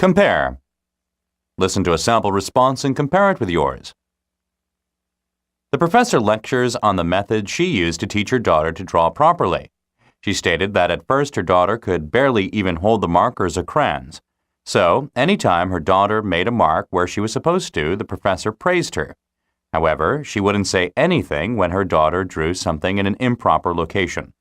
Compare. Listen to a sample response and compare it with yours. The professor lectures on the method she used to teach her daughter to draw properly. She stated that at first her daughter could barely even hold the markers or crayons. So, anytime her daughter made a mark where she was supposed to, the professor praised her. However, she wouldn't say anything when her daughter drew something in an improper location.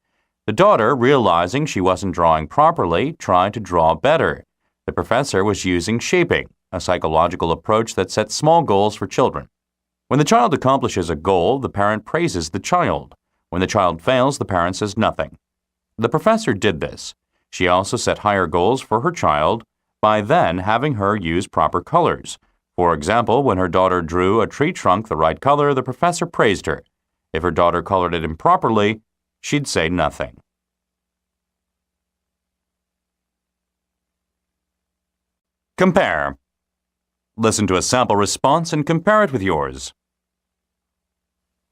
The daughter, realizing she wasn't drawing properly, tried to draw better. The professor was using shaping, a psychological approach that sets small goals for children. When the child accomplishes a goal, the parent praises the child. When the child fails, the parent says nothing. The professor did this. She also set higher goals for her child by then having her use proper colors. For example, when her daughter drew a tree trunk the right color, the professor praised her. If her daughter colored it improperly, she'd say nothing. Compare. Listen to a sample response and compare it with yours.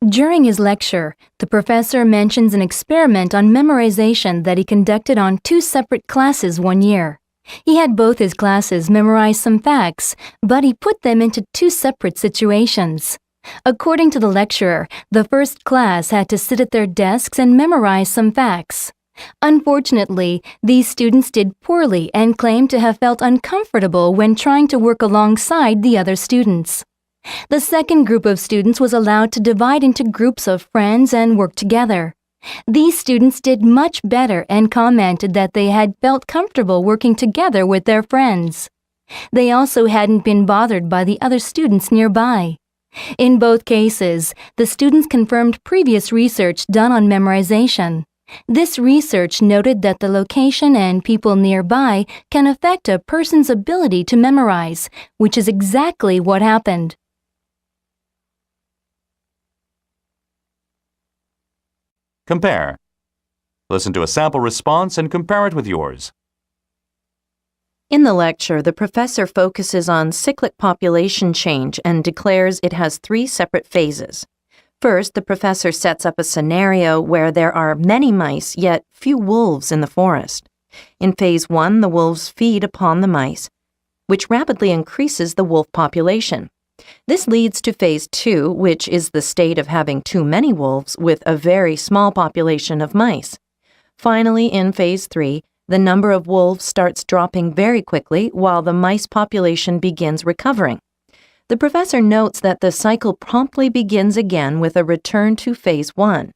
During his lecture, the professor mentions an experiment on memorization that he conducted on 2 separate classes one year. He had both his classes memorize some facts, but he put them into 2 separate situations. According to the lecturer, the first class had to sit at their desks and memorize some facts. Unfortunately, these students did poorly and claimed to have felt uncomfortable when trying to work alongside the other students. The second group of students was allowed to divide into groups of friends and work together. These students did much better and commented that they had felt comfortable working together with their friends. They also hadn't been bothered by the other students nearby. In both cases, the students confirmed previous research done on memorization. This research noted that the location and people nearby can affect a person's ability to memorize, which is exactly what happened. Compare. Listen to a sample response and compare it with yours. In the lecture, the professor focuses on cyclic population change and declares it has 3 separate phases. First, the professor sets up a scenario where there are many mice, yet few wolves in the forest. In phase 1, the wolves feed upon the mice, which rapidly increases the wolf population. This leads to phase 2, which is the state of having too many wolves with a very small population of mice. Finally, in phase 3, the number of wolves starts dropping very quickly while the mice population begins recovering. The professor notes that the cycle promptly begins again with a return to phase 1.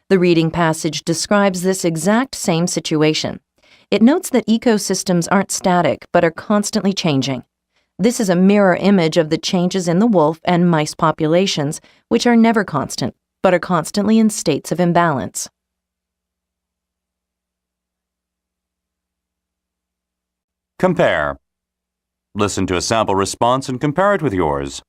The reading passage describes this exact same situation. It notes that ecosystems aren't static but are constantly changing. This is a mirror image of the changes in the wolf and mice populations, which are never constant, but are constantly in states of imbalance. Compare. Listen to a sample response and compare it with yours.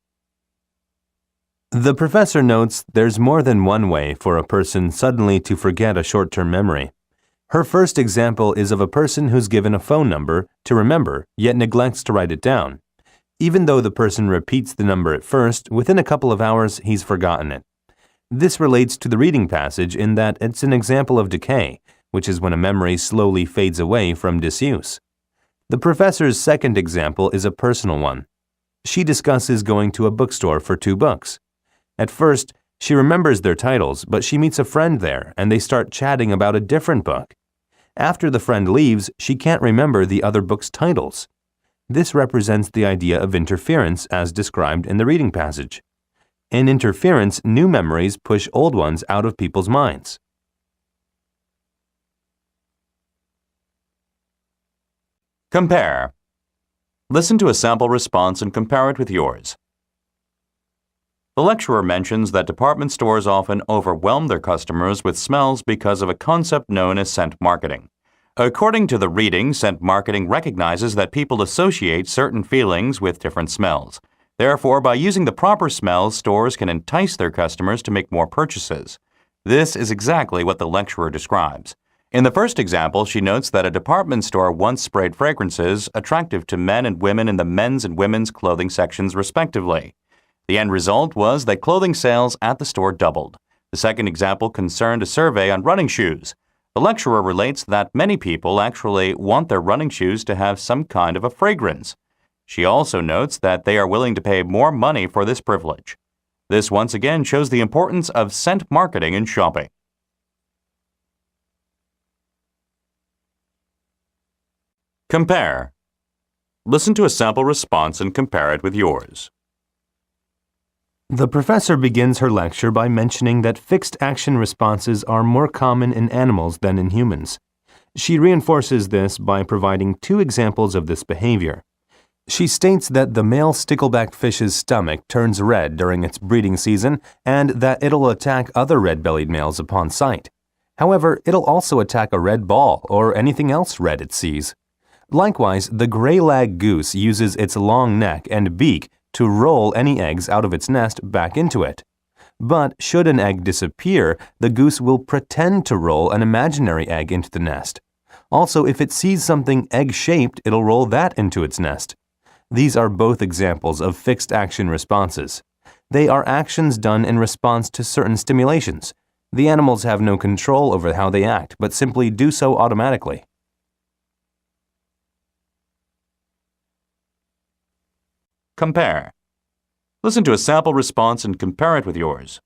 The professor notes there's more than one way for a person suddenly to forget a short-term memory. Her first example is of a person who's given a phone number to remember, yet neglects to write it down. Even though the person repeats the number at first, within a couple of hours he's forgotten it. This relates to the reading passage in that it's an example of decay, which is when a memory slowly fades away from disuse. The professor's second example is a personal one. She discusses going to a bookstore for 2 books. At first, she remembers their titles, but she meets a friend there and they start chatting about a different book. After the friend leaves, she can't remember the other book's titles. This represents the idea of interference as described in the reading passage. In interference, new memories push old ones out of people's minds. Compare. Listen to a sample response and compare it with yours. The lecturer mentions that department stores often overwhelm their customers with smells because of a concept known as scent marketing. According to the reading, scent marketing recognizes that people associate certain feelings with different smells. Therefore, by using the proper smells, stores can entice their customers to make more purchases. This is exactly what the lecturer describes. In the first example, she notes that a department store once sprayed fragrances attractive to men and women in the men's and women's clothing sections respectively. The end result was that clothing sales at the store doubled. The second example concerned a survey on running shoes. The lecturer relates that many people actually want their running shoes to have some kind of a fragrance. She also notes that they are willing to pay more money for this privilege. This once again shows the importance of scent marketing in shopping. Compare. Listen to a sample response and compare it with yours. The professor begins her lecture by mentioning that fixed action responses are more common in animals than in humans. She reinforces this by providing 2 examples of this behavior. She states that the male stickleback fish's stomach turns red during its breeding season and that it'll attack other red-bellied males upon sight. However, it'll also attack a red ball or anything else red it sees. Likewise, the gray-lag goose uses its long neck and beak to roll any eggs out of its nest back into it. But should an egg disappear, the goose will pretend to roll an imaginary egg into the nest. Also, if it sees something egg-shaped, it'll roll that into its nest. These are both examples of fixed action responses. They are actions done in response to certain stimulations. The animals have no control over how they act, but simply do so automatically. Compare. Listen to a sample response and compare it with yours.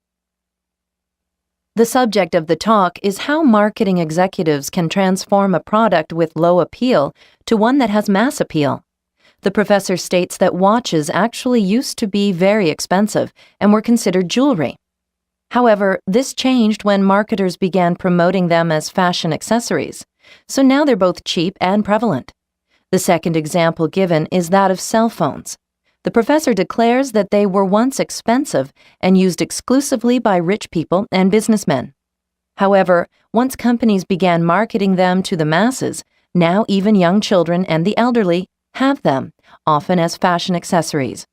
The subject of the talk is how marketing executives can transform a product with low appeal to one that has mass appeal. The professor states that watches actually used to be very expensive and were considered jewelry. However, this changed when marketers began promoting them as fashion accessories, so now they're both cheap and prevalent. The second example given is that of cell phones. The professor declares that they were once expensive and used exclusively by rich people and businessmen. However, once companies began marketing them to the masses, now even young children and the elderly have them, often as fashion accessories.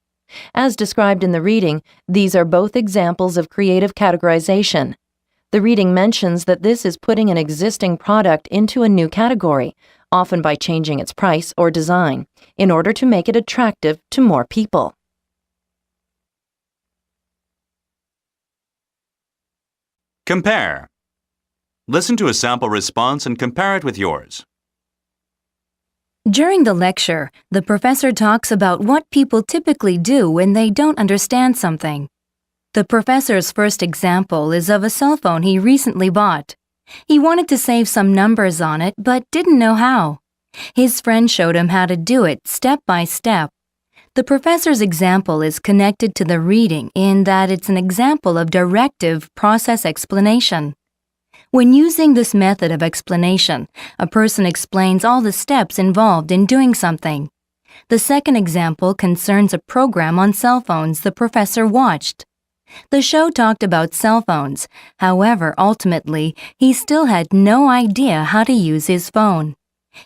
As described in the reading, these are both examples of creative categorization. The reading mentions that this is putting an existing product into a new category, often by changing its price or design, in order to make it attractive to more people. Compare. Listen to a sample response and compare it with yours. During the lecture, the professor talks about what people typically do when they don't understand something. The professor's first example is of a cell phone he recently bought. He wanted to save some numbers on it, but didn't know how. His friend showed him how to do it step by step. The professor's example is connected to the reading in that it's an example of directive process explanation. When using this method of explanation, a person explains all the steps involved in doing something. The second example concerns a program on cell phones the professor watched. The show talked about cell phones. However, ultimately, he still had no idea how to use his phone.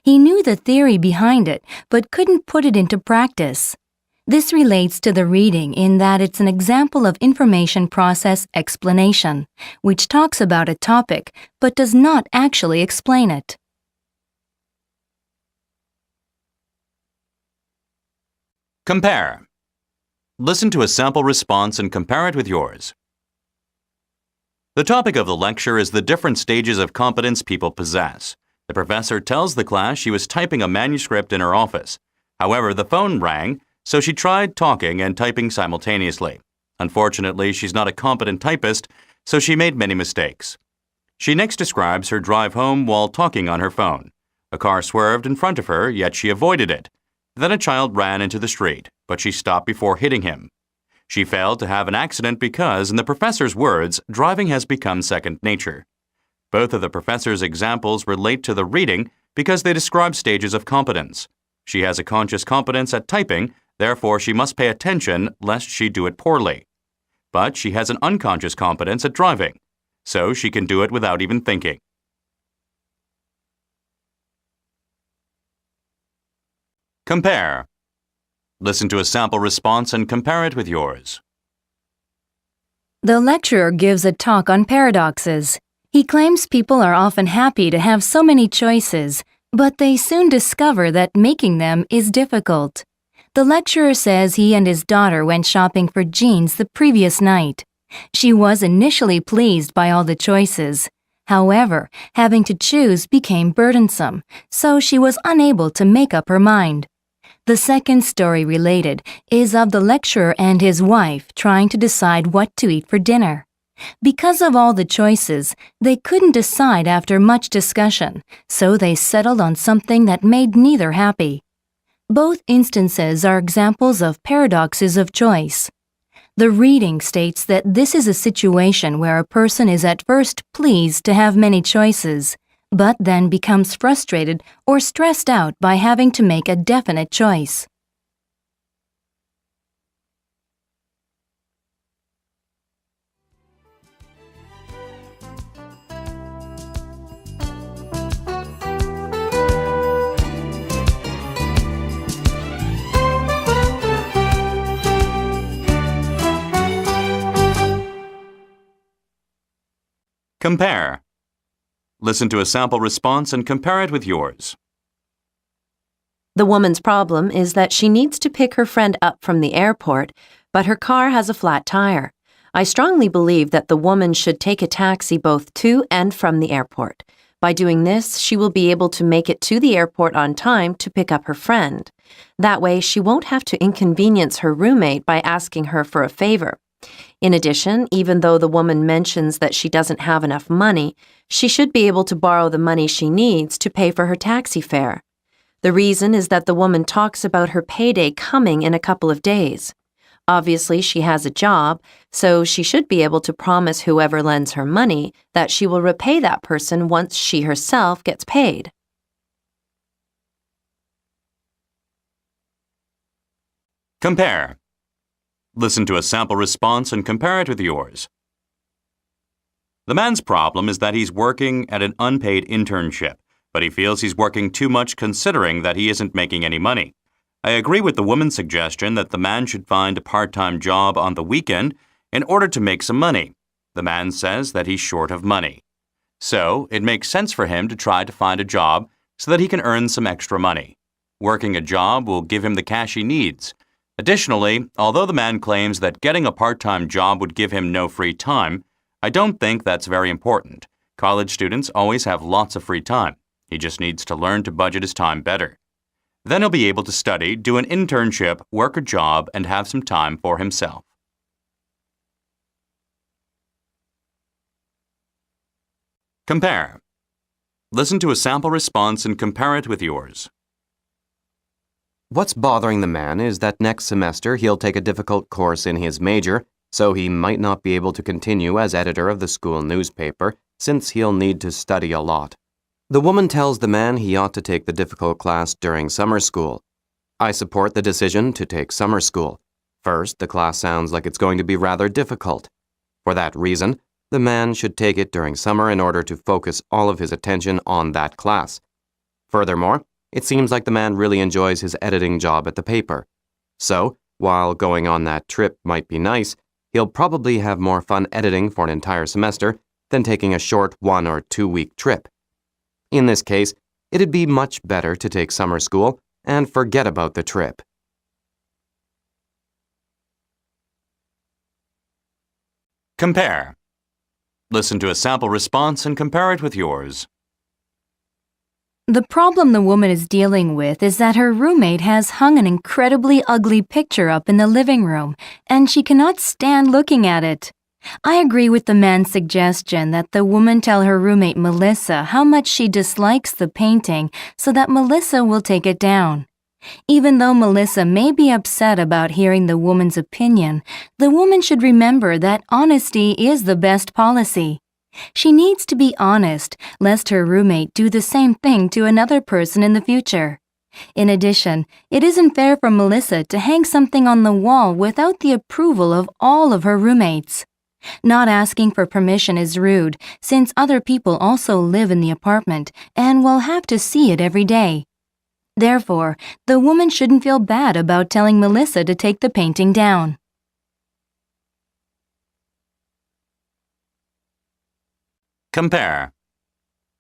He knew the theory behind it, but couldn't put it into practice. This relates to the reading in that it's an example of information process explanation, which talks about a topic but does not actually explain it. Compare. Listen to a sample response and compare it with yours. The topic of the lecture is the different stages of competence people possess. The professor tells the class she was typing a manuscript in her office. However, the phone rang, so she tried talking and typing simultaneously. Unfortunately, she's not a competent typist, so she made many mistakes. She next describes her drive home while talking on her phone. A car swerved in front of her, yet she avoided it. Then a child ran into the street, but she stopped before hitting him. She failed to have an accident because, in the professor's words, driving has become second nature. Both of the professor's examples relate to the reading because they describe stages of competence. She has a conscious competence at typing, therefore she must pay attention lest she do it poorly. But she has an unconscious competence at driving, so she can do it without even thinking. Compare. Listen to a sample response and compare it with yours. The lecturer gives a talk on paradoxes. He claims people are often happy to have so many choices, but they soon discover that making them is difficult. The lecturer says he and his daughter went shopping for jeans the previous night. She was initially pleased by all the choices. However, having to choose became burdensome, so she was unable to make up her mind. The second story related is of the lecturer and his wife trying to decide what to eat for dinner. Because of all the choices, they couldn't decide after much discussion, so they settled on something that made neither happy. Both instances are examples of paradoxes of choice. The reading states that this is a situation where a person is at first pleased to have many choices, but then becomes frustrated or stressed out by having to make a definite choice. Compare. Listen to a sample response and compare it with yours. The woman's problem is that she needs to pick her friend up from the airport, but her car has a flat tire. I strongly believe that the woman should take a taxi both to and from the airport. By doing this, she will be able to make it to the airport on time to pick up her friend. That way, she won't have to inconvenience her roommate by asking her for a favor. In addition, even though the woman mentions that she doesn't have enough money, she should be able to borrow the money she needs to pay for her taxi fare. The reason is that the woman talks about her payday coming in a couple of days. Obviously, she has a job, so she should be able to promise whoever lends her money that she will repay that person once she herself gets paid. Compare. Listen to a sample response and compare it with yours. The man's problem is that he's working at an unpaid internship, but he feels he's working too much considering that he isn't making any money. I agree with the woman's suggestion that the man should find a part-time job on the weekend in order to make some money. The man says that he's short of money. So, it makes sense for him to try to find a job so that he can earn some extra money. Working a job will give him the cash he needs. Additionally, although the man claims that getting a part-time job would give him no free time, I don't think that's very important. College students always have lots of free time. He just needs to learn to budget his time better. Then he'll be able to study, do an internship, work a job, and have some time for himself. Compare. Listen to a sample response and compare it with yours. What's bothering the man is that next semester he'll take a difficult course in his major, so he might not be able to continue as editor of the school newspaper, since he'll need to study a lot. The woman tells the man he ought to take the difficult class during summer school. I support the decision to take summer school. First, the class sounds like it's going to be rather difficult. For that reason, the man should take it during summer in order to focus all of his attention on that class. Furthermore, it seems like the man really enjoys his editing job at the paper. So, while going on that trip might be nice, he'll probably have more fun editing for an entire semester than taking a short 1 or 2 week trip. In this case, it'd be much better to take summer school and forget about the trip. Compare. Listen to a sample response and compare it with yours. The problem the woman is dealing with is that her roommate has hung an incredibly ugly picture up in the living room, and she cannot stand looking at it. I agree with the man's suggestion that the woman tell her roommate Melissa how much she dislikes the painting so that Melissa will take it down. Even though Melissa may be upset about hearing the woman's opinion, the woman should remember that honesty is the best policy. She needs to be honest, lest her roommate do the same thing to another person in the future. In addition, it isn't fair for Melissa to hang something on the wall without the approval of all of her roommates. Not asking for permission is rude, since other people also live in the apartment and will have to see it every day. Therefore, the woman shouldn't feel bad about telling Melissa to take the painting down. Compare.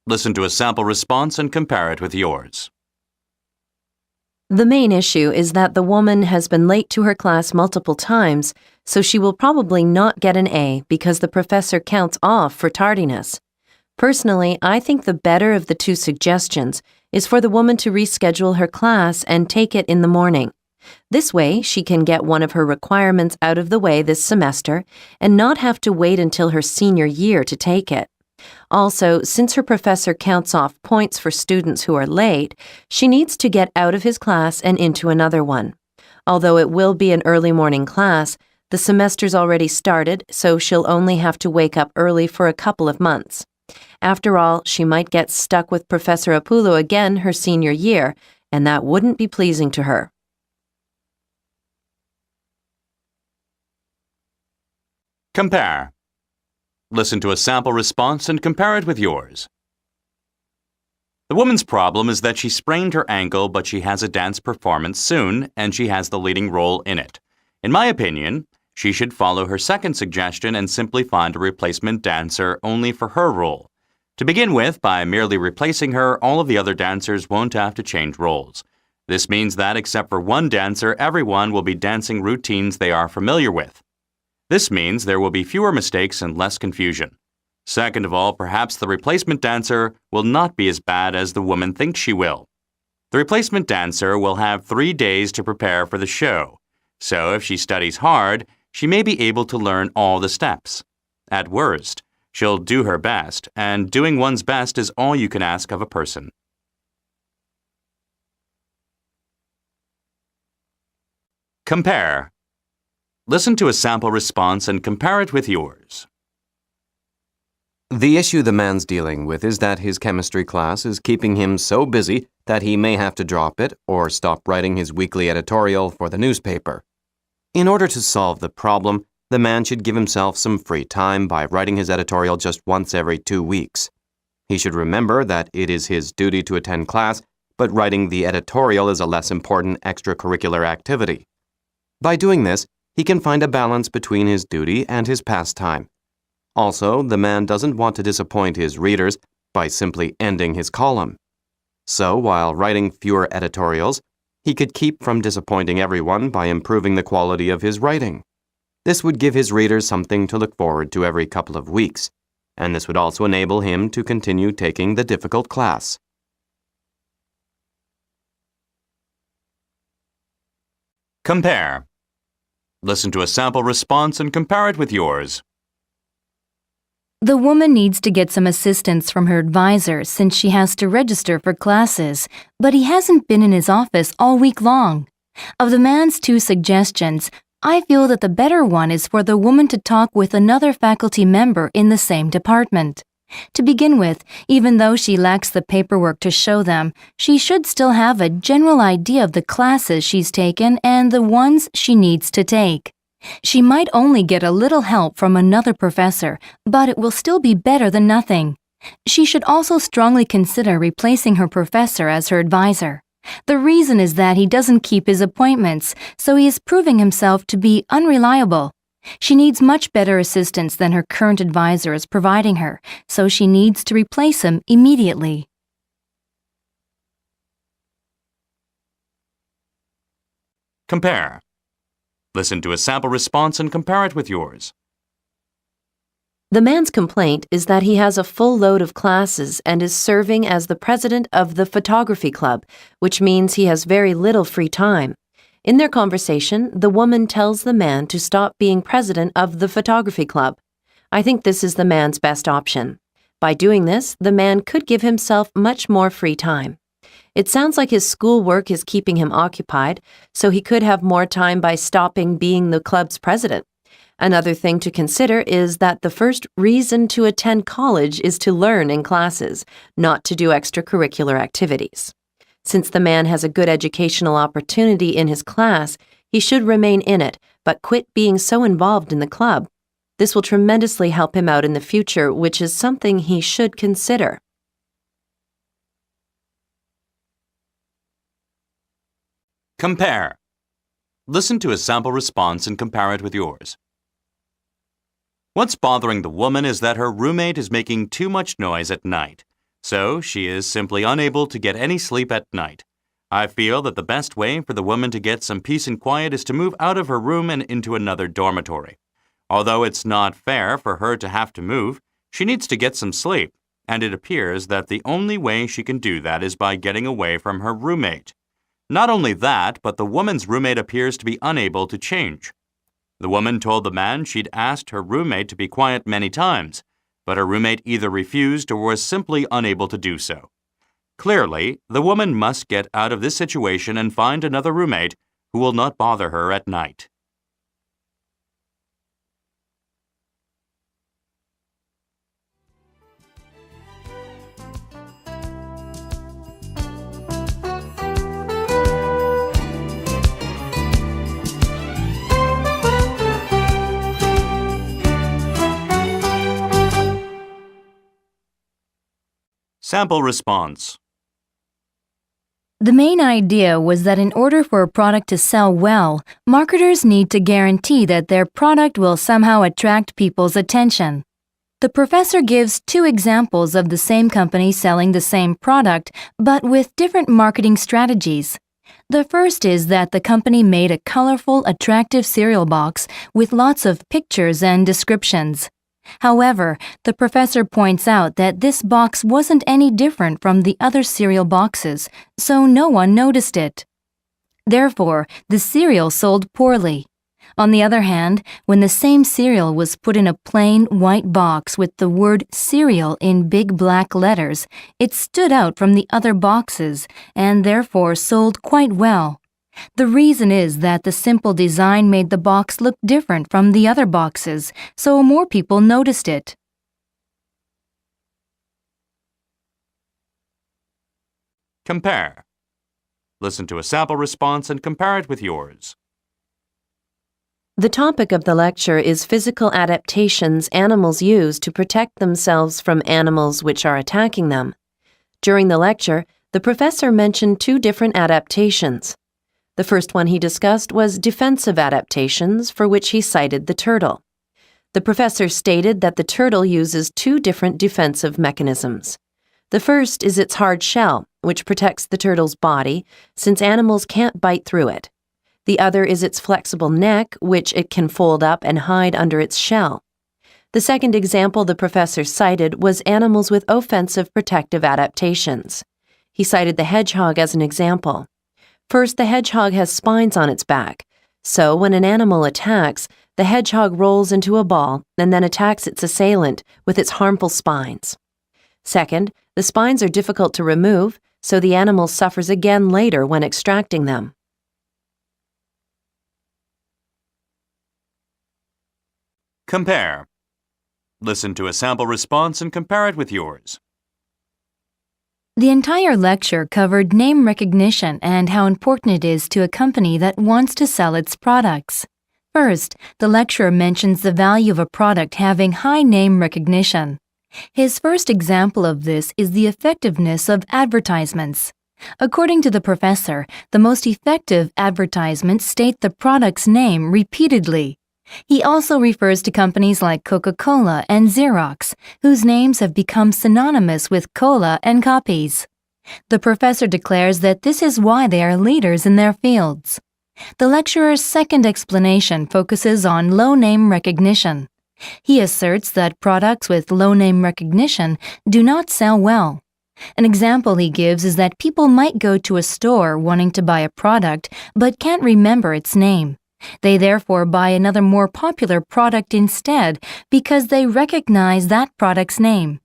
Listen to a sample response and compare it with yours. The main issue is that the woman has been late to her class multiple times, so she will probably not get an A because the professor counts off for tardiness. Personally, I think the better of the two suggestions is for the woman to reschedule her class and take it in the morning. This way, she can get one of her requirements out of the way this semester and not have to wait until her senior year to take it. Also, since her professor counts off points for students who are late, she needs to get out of his class and into another one. Although it will be an early morning class, the semester's already started, so she'll only have to wake up early for a couple of months. After all, she might get stuck with Professor Apulu again her senior year, and that wouldn't be pleasing to her. Compare. Listen to a sample response and compare it with yours. The woman's problem is that she sprained her ankle, but she has a dance performance soon, and she has the leading role in it. In my opinion, she should follow her second suggestion and simply find a replacement dancer only for her role. To begin with, by merely replacing her, all of the other dancers won't have to change roles. This means that except for one dancer, everyone will be dancing routines they are familiar with. This means there will be fewer mistakes and less confusion. Second of all, perhaps the replacement dancer will not be as bad as the woman thinks she will. The replacement dancer will have 3 days to prepare for the show. So if she studies hard, she may be able to learn all the steps. At worst, she'll do her best, and doing one's best is all you can ask of a person. Compare. Listen to a sample response and compare it with yours. The issue the man's dealing with is that his chemistry class is keeping him so busy that he may have to drop it or stop writing his weekly editorial for the newspaper. In order to solve the problem, the man should give himself some free time by writing his editorial just once every 2 weeks. He should remember that it is his duty to attend class, but writing the editorial is a less important extracurricular activity. By doing this, he can find a balance between his duty and his pastime. Also, the man doesn't want to disappoint his readers by simply ending his column. So, while writing fewer editorials, he could keep from disappointing everyone by improving the quality of his writing. This would give his readers something to look forward to every couple of weeks, and this would also enable him to continue taking the difficult class. Compare. Listen to a sample response and compare it with yours. The woman needs to get some assistance from her advisor since she has to register for classes, but he hasn't been in his office all week long. Of the man's 2 suggestions, I feel that the better one is for the woman to talk with another faculty member in the same department. To begin with, even though she lacks the paperwork to show them, she should still have a general idea of the classes she's taken and the ones she needs to take. She might only get a little help from another professor, but it will still be better than nothing. She should also strongly consider replacing her professor as her advisor. The reason is that he doesn't keep his appointments, so he is proving himself to be unreliable. She needs much better assistance than her current advisor is providing her, so she needs to replace him immediately. Compare. Listen to a sample response and compare it with yours. The man's complaint is that he has a full load of classes and is serving as the president of the photography club, which means he has very little free time. In their conversation, the woman tells the man to stop being president of the photography club. I think this is the man's best option. By doing this, the man could give himself much more free time. It sounds like his schoolwork is keeping him occupied, so he could have more time by stopping being the club's president. Another thing to consider is that the first reason to attend college is to learn in classes, not to do extracurricular activities. Since the man has a good educational opportunity in his class, he should remain in it, but quit being so involved in the club. This will tremendously help him out in the future, which is something he should consider. Compare. Listen to a sample response and compare it with yours. What's bothering the woman is that her roommate is making too much noise at night, so she is simply unable to get any sleep at night. I feel that the best way for the woman to get some peace and quiet is to move out of her room and into another dormitory. Although it's not fair for her to have to move, she needs to get some sleep, and it appears that the only way she can do that is by getting away from her roommate. Not only that, but the woman's roommate appears to be unable to change. The woman told the man she'd asked her roommate to be quiet many times, but her roommate either refused or was simply unable to do so. Clearly, the woman must get out of this situation and find another roommate who will not bother her at night. Sample response. The main idea was that in order for a product to sell well, marketers need to guarantee that their product will somehow attract people's attention. The professor gives two examples of the same company selling the same product, but with different marketing strategies. The first is that the company made a colorful, attractive cereal box with lots of pictures and descriptions. However, the professor points out that this box wasn't any different from the other cereal boxes, so no one noticed it. Therefore, the cereal sold poorly. On the other hand, when the same cereal was put in a plain white box with the word cereal in big black letters, it stood out from the other boxes and therefore sold quite well. The reason is that the simple design made the box look different from the other boxes, so more people noticed it. Compare. Listen to a sample response and compare it with yours. The topic of the lecture is physical adaptations animals use to protect themselves from animals which are attacking them. During the lecture, the professor mentioned two different adaptations. The first one he discussed was defensive adaptations, for which he cited the turtle. The professor stated that the turtle uses two different defensive mechanisms. The first is its hard shell, which protects the turtle's body, since animals can't bite through it. The other is its flexible neck, which it can fold up and hide under its shell. The second example the professor cited was animals with offensive protective adaptations. He cited the hedgehog as an example. First, the hedgehog has spines on its back, so when an animal attacks, the hedgehog rolls into a ball and then attacks its assailant with its harmful spines. Second, the spines are difficult to remove, so the animal suffers again later when extracting them. Compare. Listen to a sample response and compare it with yours. The entire lecture covered name recognition and how important it is to a company that wants to sell its products. First, the lecturer mentions the value of a product having high name recognition. His first example of this is the effectiveness of advertisements. According to the professor, the most effective advertisements state the product's name repeatedly. He also refers to companies like Coca-Cola and Xerox, whose names have become synonymous with cola and copies. The professor declares that this is why they are leaders in their fields. The lecturer's second explanation focuses on low name recognition. He asserts that products with low name recognition do not sell well. An example he gives is that people might go to a store wanting to buy a product but can't remember its name. They therefore buy another more popular product instead because they recognize that product's name.